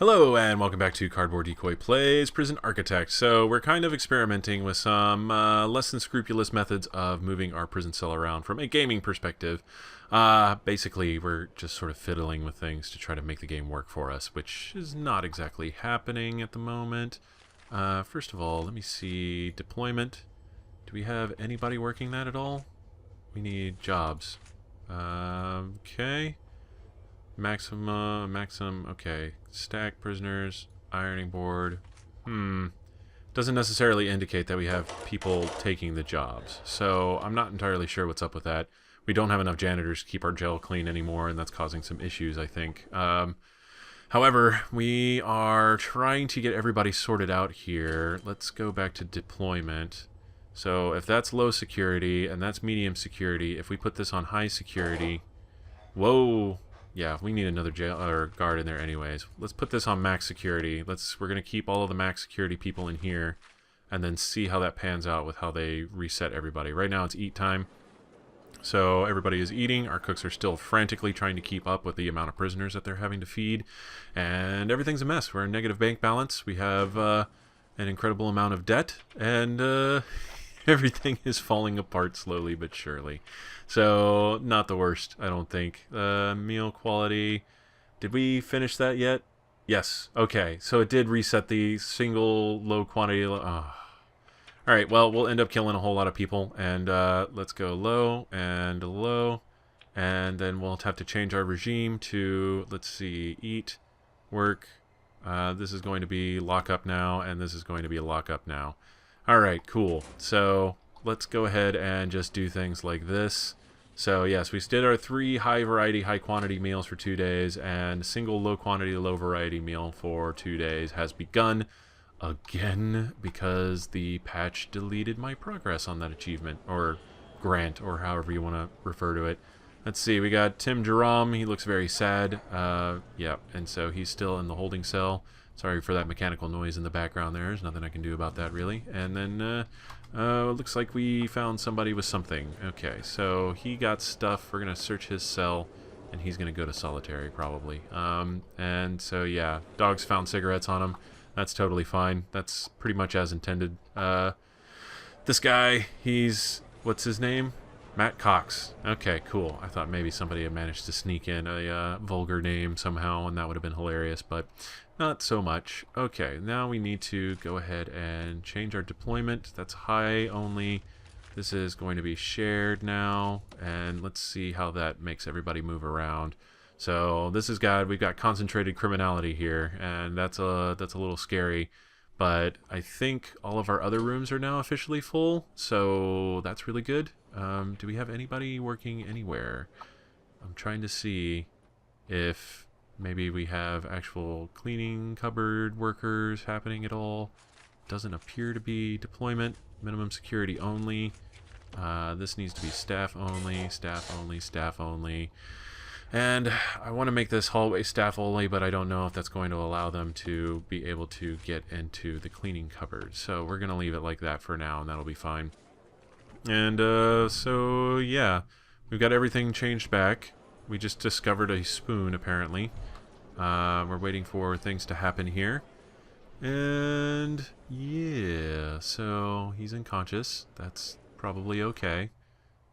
Hello and welcome back to Cardboard Decoy Plays Prison Architect. So we're kind of experimenting with some less than scrupulous methods of moving our prison cell around from a gaming perspective. Basically, we're just sort of fiddling with things to try to make the game work for us, which is not exactly happening at the moment. First of all, let me see. Deployment. Do we have anybody working that at all? We need jobs. Okay. Maximum, okay. Stack prisoners, ironing board. Doesn't necessarily indicate that we have people taking the jobs. So I'm not entirely sure what's up with that. We don't have enough janitors to keep our jail clean anymore, and that's causing some issues, I think. However, we are trying to get everybody sorted out here. Let's go back to deployment. So if that's low security and that's medium security, if we put this on high security... Whoa! Yeah, we need another jail or guard in there anyways. Let's put this on max security. We're gonna keep all of the max security people in here, and then see how that pans out with how they reset everybody. Right now it's eat time, so everybody is eating. Our cooks are still frantically trying to keep up with the amount of prisoners that they're having to feed, and everything's a mess. We're in negative bank balance. We have an incredible amount of debt, and everything is falling apart slowly but surely. So, not the worst, I don't think. Meal quality. Did we finish that yet? Yes. Okay, so it did reset the single low quantity. Alright, well, we'll end up killing a whole lot of people. And let's go low and low. And then we'll have to change our regime to, let's see, eat, work. This is going to be lockup now, and this is going to be a lockup now. Alright, cool. So let's go ahead and just do things like this. So yes, we did our 3 high variety, high quantity meals for 2 days, and a single low quantity, low variety meal for 2 days has begun again because the patch deleted my progress on that achievement, or grant, or however you want to refer to it. Let's see, we got Tim Jerome. He looks very sad. Yeah, and so he's still in the holding cell. Sorry for that mechanical noise in the background there. There's nothing I can do about that, really. And then, looks like we found somebody with something. Okay, so he got stuff. We're going to search his cell, and he's going to go to solitary, probably. And so, yeah, dogs found cigarettes on him. That's totally fine. That's pretty much as intended. This guy, what's his name? Matt Cox. Okay, cool. I thought maybe somebody had managed to sneak in a vulgar name somehow, and that would have been hilarious, but not so much. Okay, now we need to go ahead and change our deployment. That's high only. This is going to be shared now, and let's see how that makes everybody move around. So we've got concentrated criminality here, and that's a little scary. But I think all of our other rooms are now officially full, so that's really good. Do we have anybody working anywhere? I'm trying to see if maybe we have actual cleaning cupboard workers happening at all. Doesn't appear to be. Deployment, minimum security only. This needs to be staff only, staff only, staff only. And I want to make this hallway staff only, but I don't know if that's going to allow them to be able to get into the cleaning cupboard. So we're going to leave it like that for now, and that'll be fine. And so, yeah, we've got everything changed back. We just discovered a spoon, apparently. We're waiting for things to happen here. And, yeah, so he's unconscious. That's probably okay.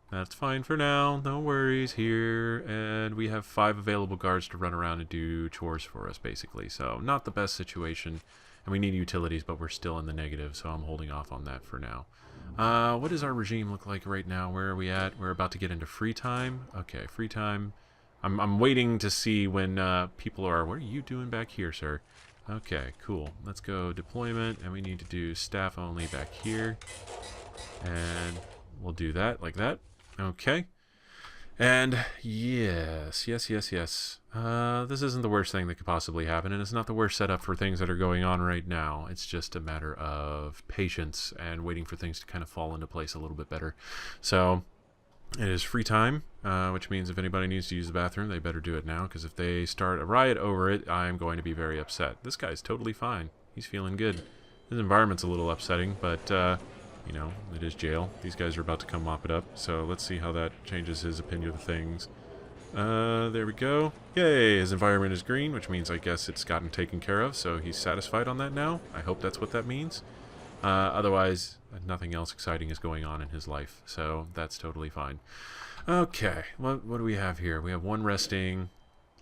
That's fine for now, no worries here, and we have 5 available guards to run around and do chores for us, basically, so not the best situation, and we need utilities, but we're still in the negative, so I'm holding off on that for now. What does our regime look like right now? Where are we at? We're about to get into free time. Okay, free time. I'm waiting to see when people are... What are you doing back here, sir? Okay, cool. Let's go deployment, and we need to do staff only back here, and we'll do that like that. Okay, and yes. This isn't the worst thing that could possibly happen, and it's not the worst setup for things that are going on right now. It's just a matter of patience and waiting for things to kind of fall into place a little bit better. So it is free time, which means if anybody needs to use the bathroom, they better do it now, because if they start a riot over it, I'm going to be very upset. This guy's totally fine. He's feeling good. His environment's a little upsetting, but you know, it is jail. These guys are about to come mop it up, so let's see how that changes his opinion of things. There we go. Yay, his environment is green, which means I guess it's gotten taken care of, so he's satisfied on that now. I hope that's what that means. Otherwise, nothing else exciting is going on in his life, so that's totally fine. Okay, what do we have here? We have 1 resting,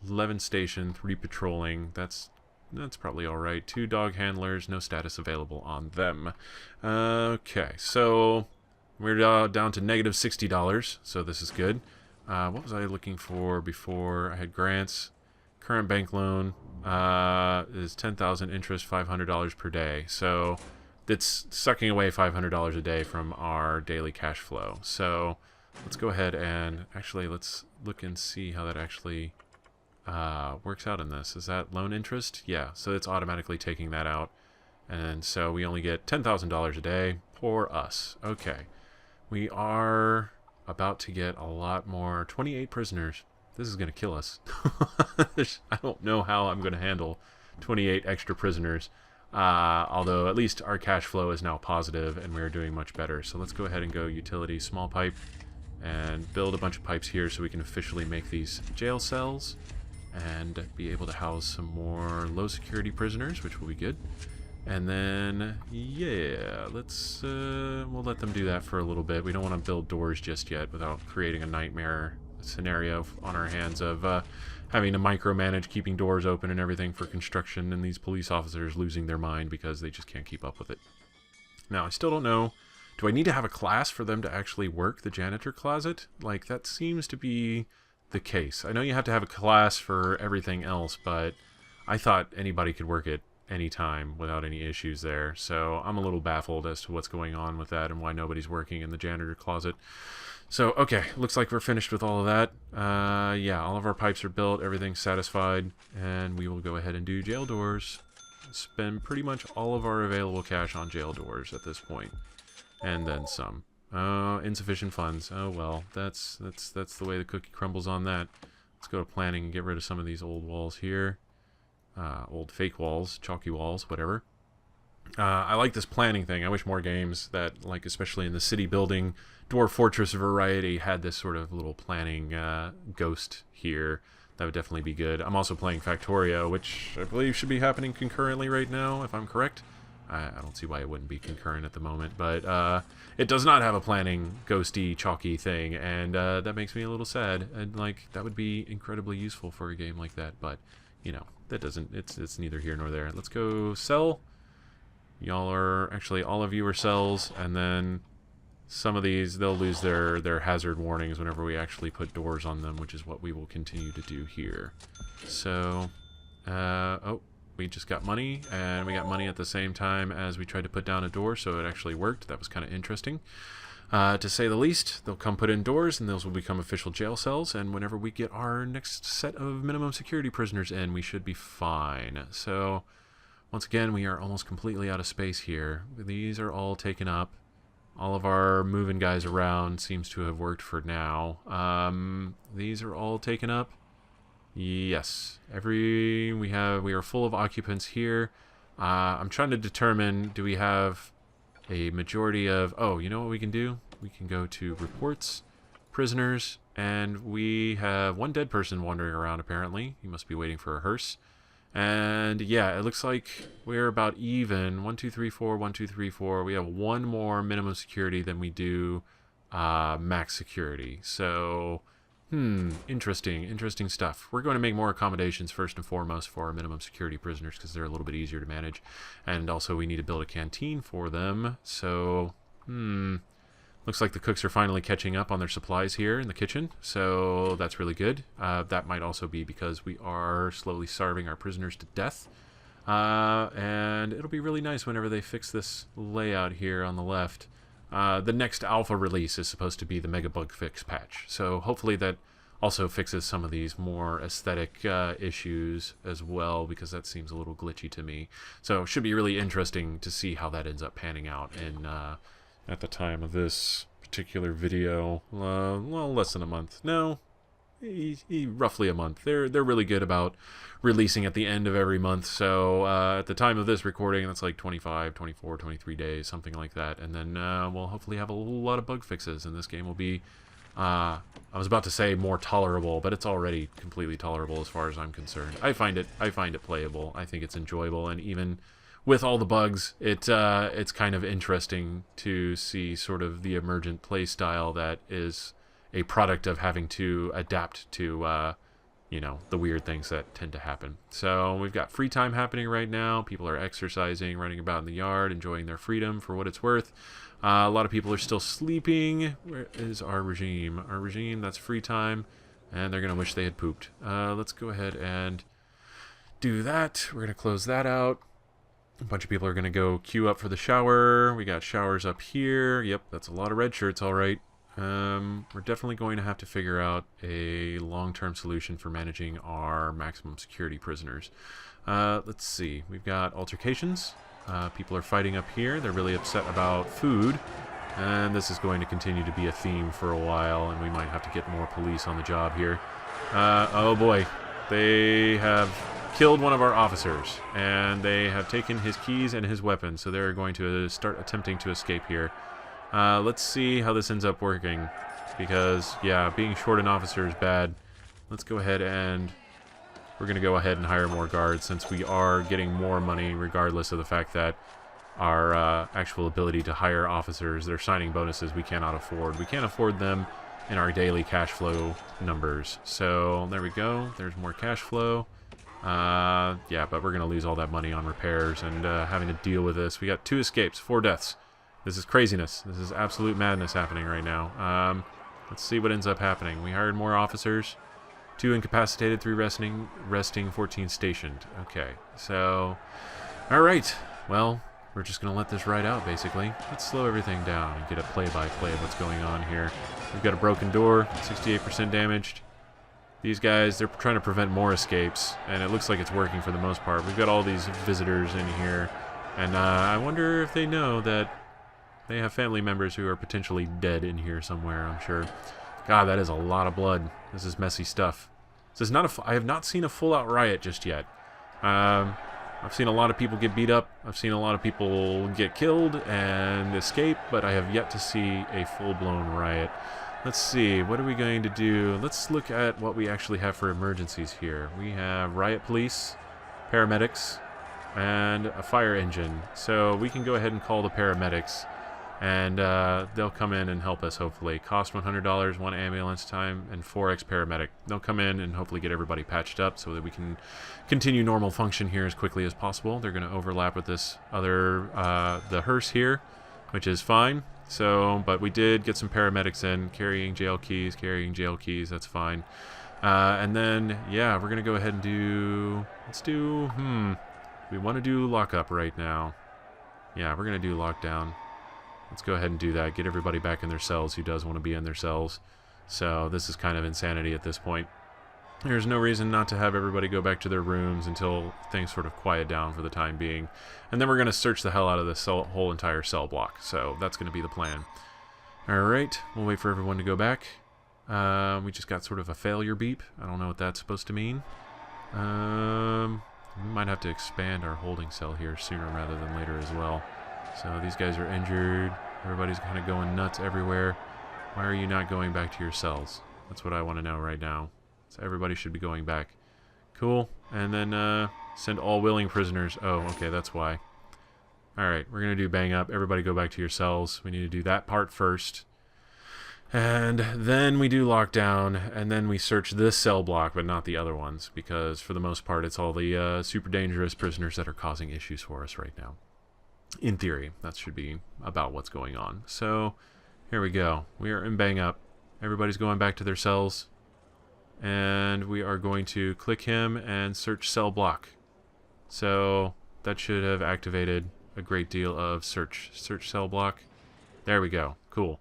11 station, 3 patrolling. That's probably all right. 2 dog handlers, no status available on them. Okay, so we're down to negative $60, so this is good. What was I looking for before? I had grants. Current bank loan is $10,000, interest $500 per day. So it's sucking away $500 a day from our daily cash flow. So let's go ahead and actually let's look and see how that actually works out in this. Is that loan interest? Yeah, so it's automatically taking that out. And so we only get $10,000 a day for us. Okay. We are about to get a lot more. 28 prisoners. This is going to kill us. I don't know how I'm going to handle 28 extra prisoners. Although at least our cash flow is now positive and we're doing much better. So let's go ahead and go utility small pipe and build a bunch of pipes here so we can officially make these jail cells and be able to house some more low security prisoners, which will be good. And then, yeah, let's, we'll let them do that for a little bit. We don't want to build doors just yet without creating a nightmare scenario on our hands of having to micromanage keeping doors open and everything for construction, and these police officers losing their mind because they just can't keep up with it. Now, I still don't know, do I need to have a class for them to actually work the janitor closet? Like, that seems to be the case. I know you have to have a class for everything else, but I thought anybody could work it anytime without any issues there. So I'm a little baffled as to what's going on with that and why nobody's working in the janitor closet. So, okay, looks like we're finished with all of that. Yeah, all of our pipes are built, everything's satisfied, and we will go ahead and do jail doors. Spend pretty much all of our available cash on jail doors at this point, and then some. Insufficient funds. Oh well, that's the way the cookie crumbles on that. Let's go to planning and get rid of some of these old walls here. Old fake walls, chalky walls, whatever. I like this planning thing. I wish more games that, like, especially in the city building, Dwarf Fortress variety, had this sort of little planning ghost here. That would definitely be good. I'm also playing Factorio, which I believe should be happening concurrently right now, if I'm correct. I don't see why it wouldn't be concurrent at the moment, but it does not have a planning ghosty, chalky thing, and that makes me a little sad. And, like, that would be incredibly useful for a game like that, but you know, that doesn't, it's neither here nor there. Let's go sell. Y'all are, actually, all of you are sells, and then some of these, they'll lose their hazard warnings whenever we actually put doors on them, which is what we will continue to do here. So, oh, we just got money, and we got money at the same time as we tried to put down a door, so it actually worked. That was kind of interesting. To say the least, they'll come put in doors, and those will become official jail cells, and whenever we get our next set of minimum security prisoners in, we should be fine. So, once again, we are almost completely out of space here. These are all taken up. All of our moving guys around seems to have worked for now. These are all taken up. Yes. We are full of occupants here. I'm trying to determine, do we have a majority of... Oh, you know what we can do? We can go to reports, prisoners, and we have one dead person wandering around, apparently. He must be waiting for a hearse. And yeah, it looks like we're about even. 1, 2, 3, 4, 1, 2, 3, 4. We have one more minimum security than we do max security. So, interesting stuff. We're going to make more accommodations first and foremost for our minimum security prisoners because they're a little bit easier to manage. And also we need to build a canteen for them. So, looks like the cooks are finally catching up on their supplies here in the kitchen, so that's really good. That might also be because we are slowly starving our prisoners to death. And it'll be really nice whenever they fix this layout here on the left. The next alpha release is supposed to be the Mega Bug Fix patch, so hopefully that also fixes some of these more aesthetic issues as well, because that seems a little glitchy to me. So it should be really interesting to see how that ends up panning out in... at the time of this particular video, well, less than a month. No, roughly a month. They're really good about releasing at the end of every month. So at the time of this recording, that's like 25, 24, 23 days, something like that. And then we'll hopefully have a lot of bug fixes, and this game will be I was about to say more tolerable, but it's already completely tolerable as far as I'm concerned. I find it playable. I think it's enjoyable, and even with all the bugs, it's kind of interesting to see sort of the emergent play style that is a product of having to adapt to you know, the weird things that tend to happen. So we've got free time happening right now. People are exercising, running about in the yard, enjoying their freedom for what it's worth. A lot of people are still sleeping. Where is our regime? Our regime, that's free time, and they're going to wish they had pooped. Let's go ahead and do that. We're going to close that out. A bunch of people are going to go queue up for the shower. We got showers up here. Yep, that's a lot of red shirts, all right. We're definitely going to have to figure out a long-term solution for managing our maximum security prisoners. Let's see. We've got altercations. People are fighting up here. They're really upset about food. And this is going to continue to be a theme for a while, and we might have to get more police on the job here. Oh boy. They have killed one of our officers, and they have taken his keys and his weapon, so they're going to start attempting to escape here. Let's see how this ends up working, because, yeah, being short an officer is bad. Let's go ahead and we're going to go ahead and hire more guards, since we are getting more money regardless of the fact that our actual ability to hire officers, their signing bonuses, we cannot afford. We can't afford them in our daily cash flow numbers. So there we go. There's more cash flow. Yeah, but we're going to lose all that money on repairs and having to deal with this. We got 2 escapes, 4 deaths. This is craziness. This is absolute madness happening right now. Let's see what ends up happening. We hired more officers. 2 incapacitated, 3 resting, 14 stationed. Okay, so... Alright, well, we're just going to let this ride out, basically. Let's slow everything down and get a play-by-play of what's going on here. We've got a broken door, 68% damaged. These guys, they're trying to prevent more escapes, and it looks like it's working for the most part. We've got all these visitors in here, and I wonder if they know that they have family members who are potentially dead in here somewhere, I'm sure. God, that is a lot of blood. This is messy stuff. This is not I have not seen a full-out riot just yet. I've seen a lot of people get beat up. I've seen a lot of people get killed and escape, but I have yet to see a full-blown riot. Let's see, what are we going to do? Let's look at what we actually have for emergencies here. We have riot police, paramedics, and a fire engine. So we can go ahead and call the paramedics, and they'll come in and help us, hopefully. Cost $100, 1 ambulance time, and 4x paramedic. They'll come in and hopefully get everybody patched up so that we can continue normal function here as quickly as possible. They're going to overlap with this other, the hearse here, which is fine. So, but we did get some paramedics in, carrying jail keys, that's fine. And then, yeah, we're going to go ahead and do, let's do, we want to do lockup right now. Yeah, we're going to do lockdown. Let's go ahead and do that. Get everybody back in their cells who does want to be in their cells. So this is kind of insanity at this point. There's no reason not to have everybody go back to their rooms until things sort of quiet down for the time being. And then we're going to search the hell out of this whole entire cell block. So that's going to be the plan. Alright, we'll wait for everyone to go back. We just got sort of a failure beep. I don't know what that's supposed to mean. We might have to expand our holding cell here sooner rather than later as well. So these guys are injured. Everybody's kind of going nuts everywhere. Why are you not going back to your cells? That's what I want to know right now. So everybody should be going back. Cool. And then send all willing prisoners. Oh, okay, that's why. Alright, we're going to do bang up. Everybody go back to your cells. We need to do that part first. And then we do lockdown, and then we search this cell block, but not the other ones, because for the most part it's all the super dangerous prisoners that are causing issues for us right now. In theory, that should be about what's going on. So, here we go. We are in bang up. Everybody's going back to their cells. And we are going to click him and search cell block. So, that should have activated a great deal of search cell block. There we go. Cool.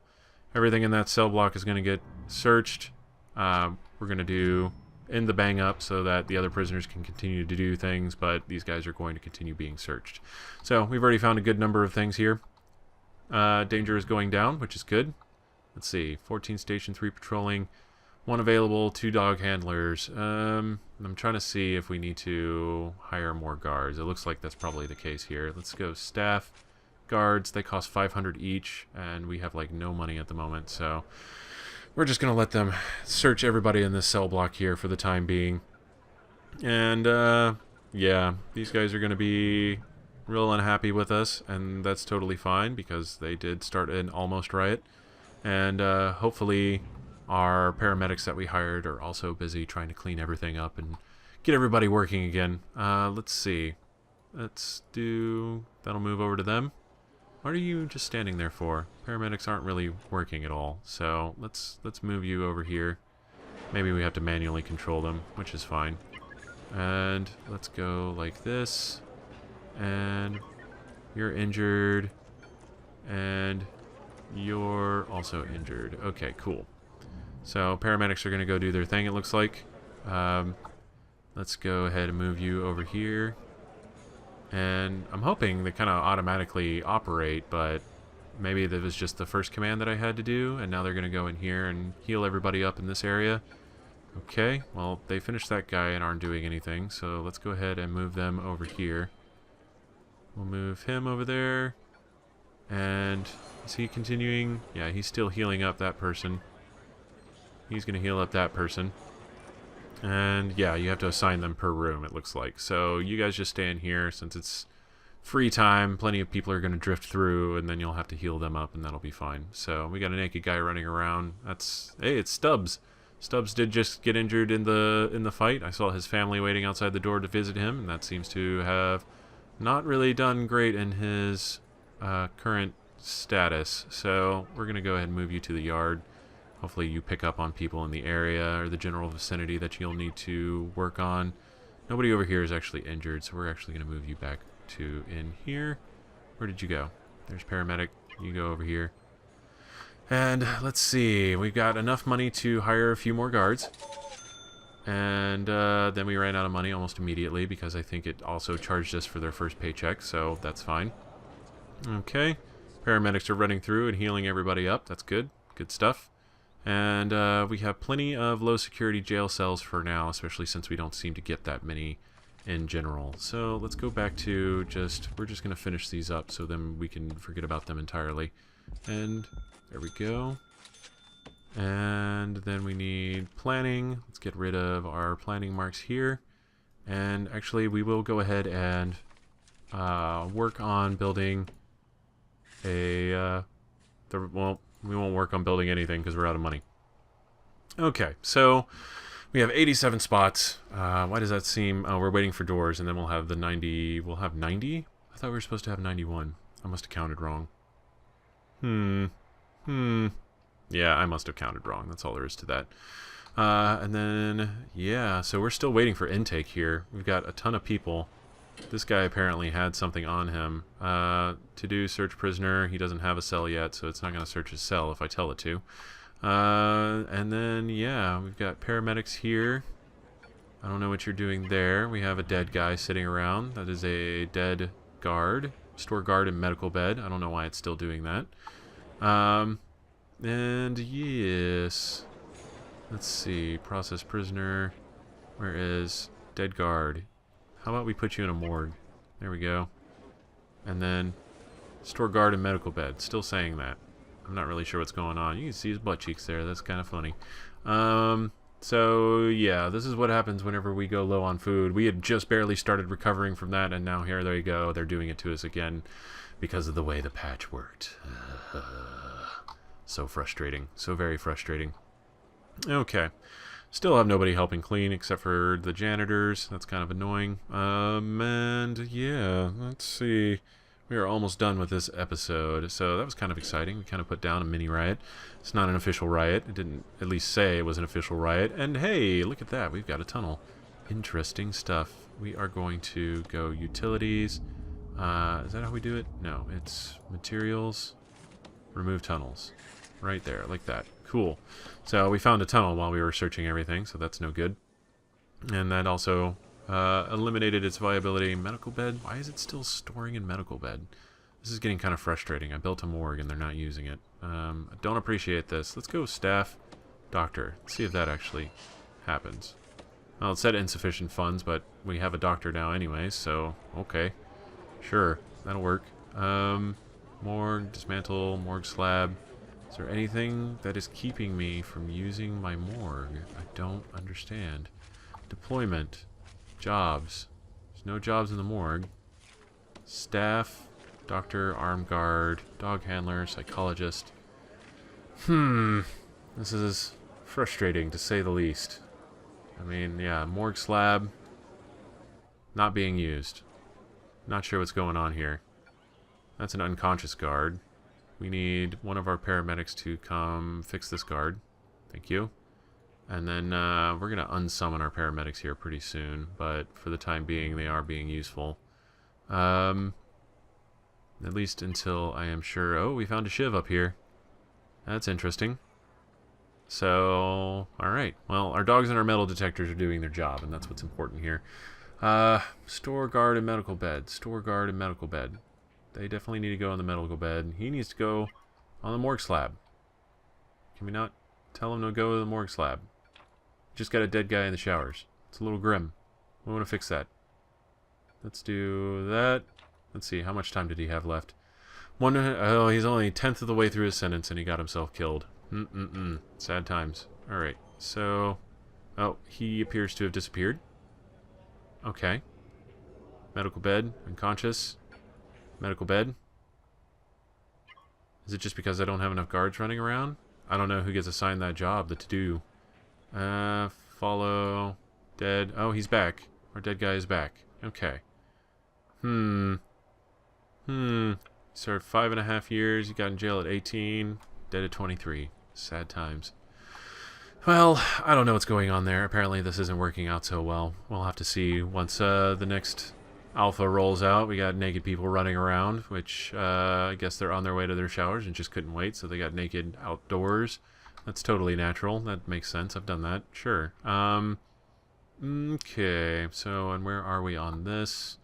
Everything in that cell block is going to get searched. We're going to do in the bang up so that the other prisoners can continue to do things, but these guys are going to continue being searched. So we've already found a good number of things here. Danger is going down, which is good. Let's see, 14 station, 3 patrolling, 1 available, 2 dog handlers. I'm trying to see if we need to hire more guards. It looks like that's probably the case here. Let's go staff, guards. They cost 500 each, and we have like no money at the moment, so we're just going to let them search everybody in this cell block here for the time being. And, yeah, these guys are going to be real unhappy with us, and that's totally fine because they did start an almost riot. And hopefully our paramedics that we hired are also busy trying to clean everything up and get everybody working again. Let's see. That'll move over to them. What are you just standing there for? Paramedics aren't really working at all, so let's move you over here. Maybe we have to manually control them, which is fine. And let's go like this. And you're injured. And you're also injured. Okay, cool. So paramedics are going to go do their thing, it looks like. Let's go ahead and move you over here. And I'm hoping they kind of automatically operate, but maybe that was just the first command that I had to do, and now they're going to go in here and heal everybody up in this area. Okay, well, they finished that guy and aren't doing anything, so let's go ahead and move them over here. We'll move him over there. And is he continuing? Yeah, he's still healing up that person. He's going to heal up that person. And yeah, you have to assign them per room, it looks like. So you guys just stay in here since it's free time. Plenty of people are going to drift through, and then you'll have to heal them up, and that'll be fine. So we got a naked guy running around. Hey, it's Stubbs. Stubbs did just get injured in the fight. I saw his family waiting outside the door to visit him, and that seems to have not really done great in his current status. So we're going to go ahead and move you to the yard. Hopefully you pick up on people in the area or the general vicinity that you'll need to work on. Nobody over here is actually injured, so we're actually going to move you back to in here. Where did you go? There's paramedic. You go over here. And let's see. We've got enough money to hire a few more guards. And then we ran out of money almost immediately because I think it also charged us for their first paycheck, so that's fine. Okay. Paramedics are running through and healing everybody up. That's good. Good stuff. And we have plenty of low security jail cells for now, especially since we don't seem to get that many in general. So let's go back to we're just going to finish these up so then we can forget about them entirely. And there we go. And then we need planning. Let's get rid of our planning marks here. And actually we will go ahead and work on building well, we won't work on building anything because we're out of money. Okay, so we have 87 spots. Why does that seem... Oh, we're waiting for doors, and then we'll have the 90... We'll have 90? I thought we were supposed to have 91. I must have counted wrong. Yeah, I must have counted wrong. That's all there is to that. And then, yeah, so we're still waiting for intake here. We've got a ton of people. This guy apparently had something on him. To do search prisoner, he doesn't have a cell yet, so it's not going to search his cell if I tell it to. And then, yeah, we've got paramedics here. I don't know what you're doing there. We have a dead guy sitting around. That is a dead guard. Store guard and medical bed. I don't know why it's still doing that. And, yes. Let's see. Process prisoner. Where is dead guard? How about we put you in a morgue? There we go. And then store guard and medical bed. Still saying that. I'm not really sure what's going on. You can see his butt cheeks there. That's kind of funny. So, yeah, this is what happens whenever we go low on food. We had just barely started recovering from that, and now here they go. They're doing it to us again because of the way the patch worked. So frustrating. So very frustrating. Okay. Still have nobody helping clean except for the janitors. That's kind of annoying. And yeah, let's see. We are almost done with this episode. So that was kind of exciting. We kind of put down a mini riot. It's not an official riot. It didn't at least say it was an official riot. And hey, look at that. We've got a tunnel. Interesting stuff. We are going to go utilities. Is that how we do it? No, it's materials. Remove tunnels. Right there, like that. Cool. So we found a tunnel while we were searching everything, so that's no good. And that also eliminated its viability. Medical bed? Why is it still storing in medical bed? This is getting kind of frustrating. I built a morgue and they're not using it. I don't appreciate this. Let's go staff doctor. Let's see if that actually happens. Well, it said insufficient funds, but we have a doctor now anyway, so okay. Sure, that'll work. Morgue, dismantle, morgue slab. Is there anything that is keeping me from using my morgue? I don't understand. Deployment. Jobs. There's no jobs in the morgue. Staff. Doctor, armed guard, dog handler, psychologist. This is frustrating to say the least. I mean, yeah, morgue slab. Not being used. Not sure what's going on here. That's an unconscious guard. We need one of our paramedics to come fix this guard. Thank you. And then we're going to unsummon our paramedics here pretty soon. But for the time being, they are being useful. At least until I am sure... Oh, we found a shiv up here. That's interesting. So, alright. Well, our dogs and our metal detectors are doing their job, and that's what's important here. Store guard and medical bed. Store guard and medical bed. They definitely need to go on the medical bed. He needs to go on the morgue slab. Can we not tell him to go to the morgue slab? Just got a dead guy in the showers. It's a little grim. We want to fix that. Let's do that. Let's see, how much time did he have left? Oh, he's only 1/10 of the way through his sentence and he got himself killed. Sad times. Alright, so... Oh, he appears to have disappeared. Okay. Medical bed, unconscious. Medical bed. Is it just because I don't have enough guards running around? I don't know who gets assigned that job, the to-do. Follow. Dead. Oh, he's back. Our dead guy is back. Okay. Served 5.5 years. He got in jail at 18. Dead at 23. Sad times. Well, I don't know what's going on there. Apparently this isn't working out so well. We'll have to see once the next alpha rolls out. We got naked people running around, which I guess they're on their way to their showers and just couldn't wait, so they got naked outdoors. That's totally natural. That makes sense. I've done that. Sure. Okay, so, and where are we on this?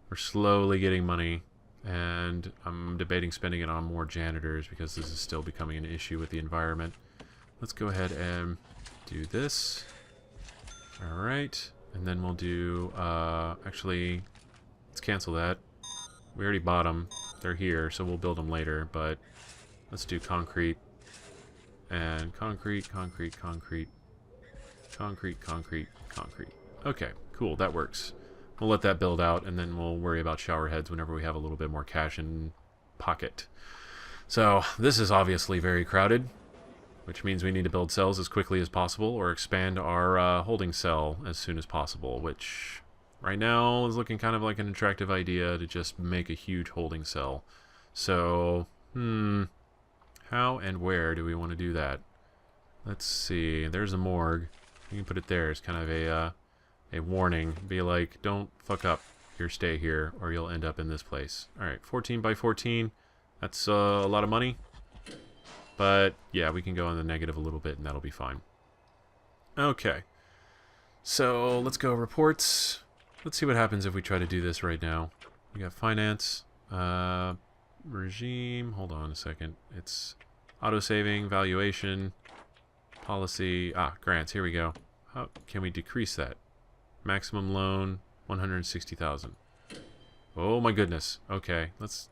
We're slowly getting money, and I'm debating spending it on more janitors because this is still becoming an issue with the environment. Let's go ahead and do this. Alright, and then we'll do, actually, let's cancel that. We already bought them. They're here, so we'll build them later, but let's do concrete. And concrete. Okay, cool, that works. We'll let that build out, and then we'll worry about shower heads whenever we have a little bit more cash in pocket. So, this is obviously very crowded, which means we need to build cells as quickly as possible, or expand our holding cell as soon as possible, which right now is looking kind of like an attractive idea to just make a huge holding cell. So, how and where do we want to do that? Let's see. There's a morgue. You can put it there. It's kind of a warning. Be like, don't fuck up your stay here, or you'll end up in this place. Alright, 14 by 14. That's a lot of money. But, yeah, we can go in the negative a little bit, and that'll be fine. Okay. So, let's go reports. Let's see what happens if we try to do this right now. We got finance. Regime. Hold on a second. It's auto-saving, valuation, policy. Grants. Here we go. How can we decrease that? Maximum loan, 160,000. Oh my goodness. Okay, let's...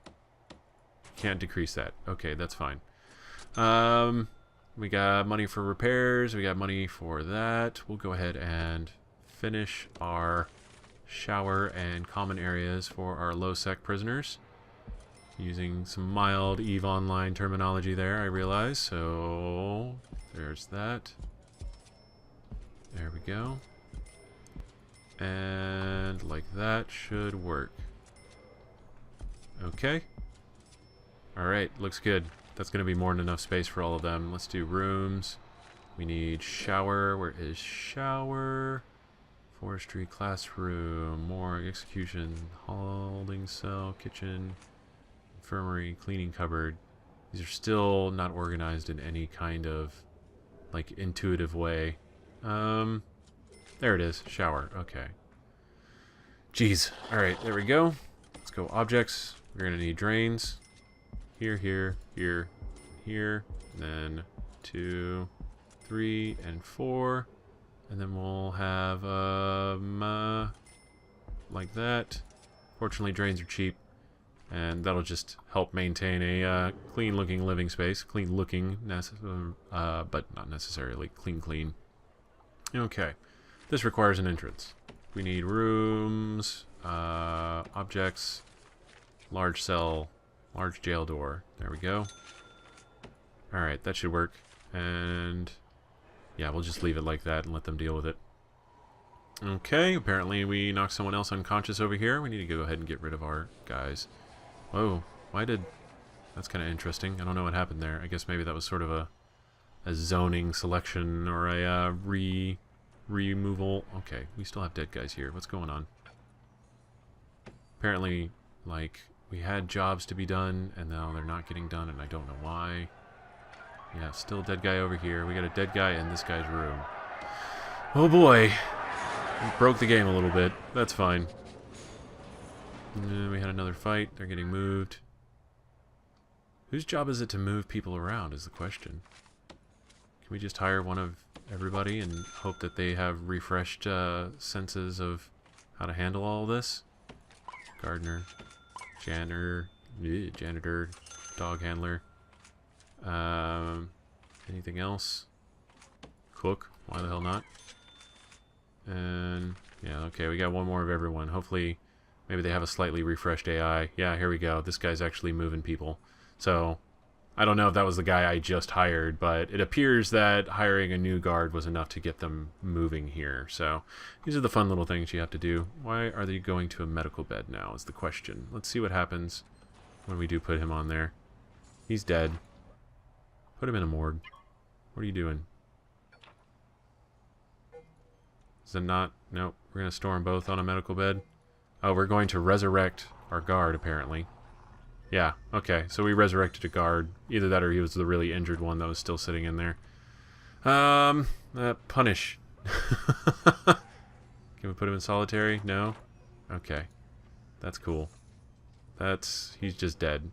Can't decrease that. Okay, that's fine. We got money for repairs. We got money for that. We'll go ahead and finish our shower and common areas for our low-sec prisoners. Using some mild EVE Online terminology there, I realize. So, there's that. There we go. And like that should work. Okay. Alright, looks good. That's going to be more than enough space for all of them. Let's do rooms. We need shower. Where is shower? Forestry, classroom, morgue, execution, holding cell, kitchen, infirmary, cleaning cupboard. These are still not organized in any kind of, like, intuitive way. There it is. Shower. Okay. Jeez. Alright, there we go. Let's go objects. We're going to need drains. Here, here, here, here. Then 2, 3, and 4. And then we'll have, like that. Fortunately, drains are cheap. And that'll just help maintain a clean-looking living space. Clean-looking, but not necessarily clean. Okay. This requires an entrance. We need rooms, objects, large cell, large jail door. There we go. Alright, that should work. And yeah, we'll just leave it like that and let them deal with it. Okay, apparently we knocked someone else unconscious over here. We need to go ahead and get rid of our guys. Whoa, why did... That's kind of interesting. I don't know what happened there. I guess maybe that was sort of a zoning selection or a removal. Okay, we still have dead guys here. What's going on? Apparently, like, we had jobs to be done, and now they're not getting done, and I don't know why. Yeah, still a dead guy over here. We got a dead guy in this guy's room. Oh boy! We broke the game a little bit. That's fine. We had another fight. They're getting moved. Whose job is it to move people around is the question. Can we just hire one of everybody and hope that they have refreshed senses of how to handle all of this? Gardener, janitor, dog handler. Anything else? Cook? Why the hell not? And yeah, okay, we got one more of everyone. Hopefully, maybe they have a slightly refreshed AI. Yeah, here we go. This guy's actually moving people. So, I don't know if that was the guy I just hired, but it appears that hiring a new guard was enough to get them moving here. So, these are the fun little things you have to do. Why are they going to a medical bed now is the question. Let's see what happens when we do put him on there. He's dead. Put him in a morgue. What are you doing? Is it not? Nope. We're going to store them both on a medical bed. Oh, we're going to resurrect our guard, apparently. Yeah, okay. So we resurrected a guard. Either that or he was the really injured one that was still sitting in there. Punish. Can we put him in solitary? No? Okay. That's cool. He's just dead.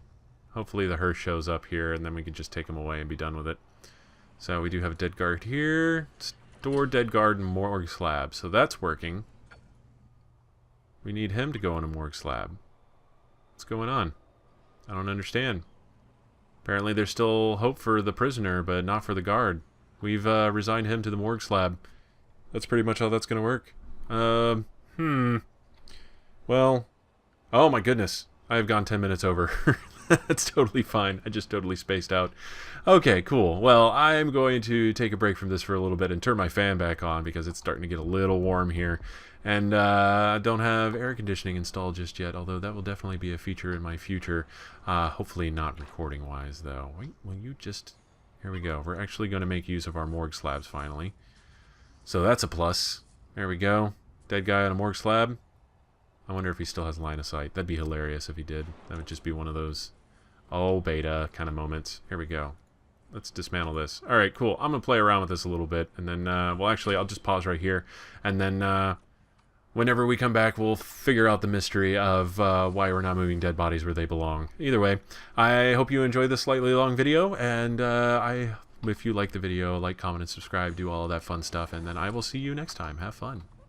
Hopefully the hearse shows up here and then we can just take him away and be done with it. So we do have a dead guard here. Store dead guard and morgue slab. So that's working. We need him to go on a morgue slab. What's going on? I don't understand. Apparently there's still hope for the prisoner, but not for the guard. We've resigned him to the morgue slab. That's pretty much how that's going to work. Well, oh my goodness. I have gone 10 minutes over. That's totally fine. I just totally spaced out. Okay, cool. Well, I'm going to take a break from this for a little bit and turn my fan back on because it's starting to get a little warm here. And I don't have air conditioning installed just yet, although that will definitely be a feature in my future. Hopefully not recording-wise, though. Wait, will you just... Here we go. We're actually going to make use of our morgue slabs, finally. So that's a plus. There we go. Dead guy on a morgue slab. I wonder if he still has line of sight. That'd be hilarious if he did. That would just be one of those... oh, beta kind of moments. Here we go. Let's dismantle this. Alright, cool. I'm going to play around with this a little bit. And then, well, actually, I'll just pause right here. And then, whenever we come back, we'll figure out the mystery of why we're not moving dead bodies where they belong. Either way, I hope you enjoyed this slightly long video. And if you like the video, like, comment, and subscribe. Do all of that fun stuff. And then I will see you next time. Have fun.